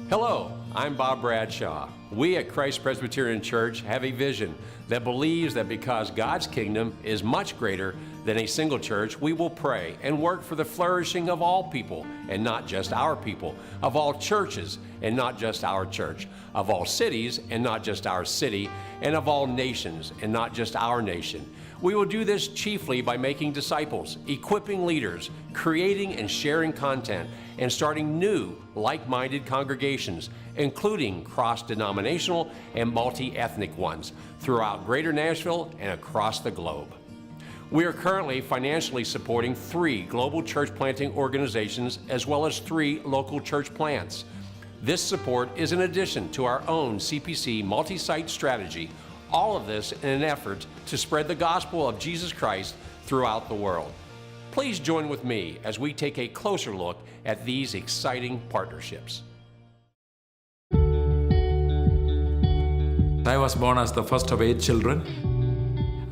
Hello, I'm Bob Bradshaw. We at Christ Presbyterian Church have a vision that believes that because God's kingdom is much greater than a single church, we will pray and work for the flourishing of all people and not just our people, of all churches and not just our church, of all cities and not just our city, and of all nations and not just our nation. We will do this chiefly by making disciples, equipping leaders, creating and sharing content, and starting new, like-minded congregations, including cross-denominational and multi-ethnic ones, throughout Greater Nashville and across the globe. We are currently financially supporting 3 global church planting organizations as well as 3 local church plants. This support is in addition to our own CPC multi-site strategy, all of this in an effort to spread the gospel of Jesus Christ throughout the world. Please join with me as we take a closer look at these exciting partnerships. I was born as the first of 8 children.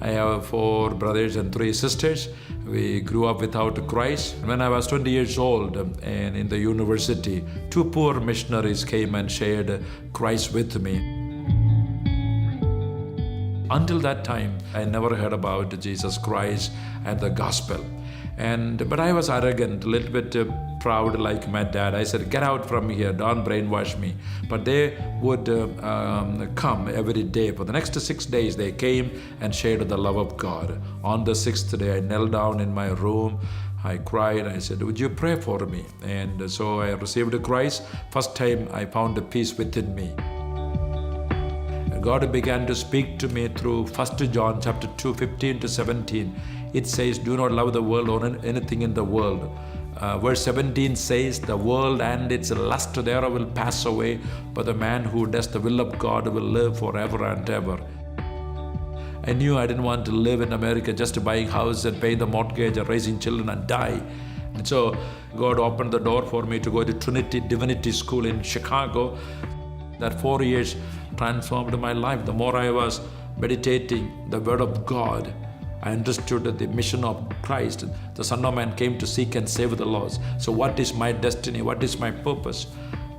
I have 4 brothers and 3 sisters. We grew up without Christ. When I was 20 years old and in the university, 2 poor missionaries came and shared Christ with me. Until that time, I never heard about Jesus Christ and the gospel. But I was arrogant, a little bit proud like my dad. I said, get out from here, don't brainwash me. But they would come every day. For the next 6 days, they came and shared the love of God. On the 6th day, I knelt down in my room. I cried. I said, would you pray for me? And so I received Christ. First time I found a peace within me. God began to speak to me through 1 John chapter 2, 15 to 17. It says, do not love the world or anything in the world. Verse 17 says, the world and its lust thereof will pass away, but the man who does the will of God will live forever and ever. I knew I didn't want to live in America just buying house and paying the mortgage and raising children and die. And so God opened the door for me to go to Trinity Divinity School in Chicago. That 4 years transformed my life. The more I was meditating the Word of God, I understood the mission of Christ. The Son of Man came to seek and save the lost. So what is my destiny? What is my purpose?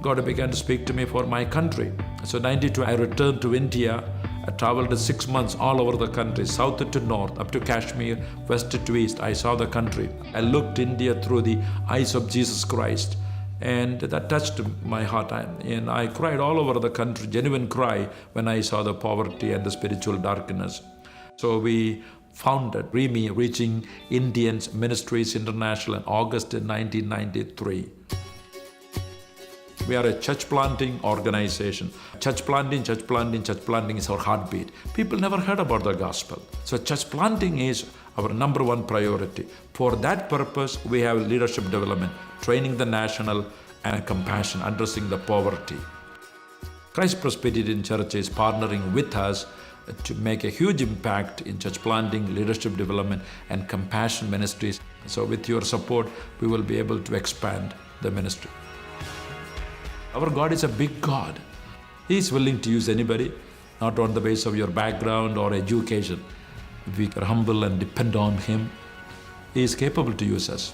God began to speak to me for my country. So 92, I returned to India. I traveled 6 months all over the country, south to north, up to Kashmir, west to east. I saw the country. I looked India through the eyes of Jesus Christ. And that touched my heart. And I cried all over the country, genuine cry, when I saw the poverty and the spiritual darkness. So we founded Reaching Indians Ministries International in August 1993. We are a church planting organization. Church planting is our heartbeat. People never heard about the gospel. So church planting is our number 1 priority. For that purpose, we have leadership development, training the national, and compassion, addressing the poverty. Christ Presbyterian Church is partnering with us to make a huge impact in church planting, leadership development, and compassion ministries. So with your support, we will be able to expand the ministry. Our God is a big God. He is willing to use anybody, not on the basis of your background or education. If we are humble and depend on Him, He is capable to use us.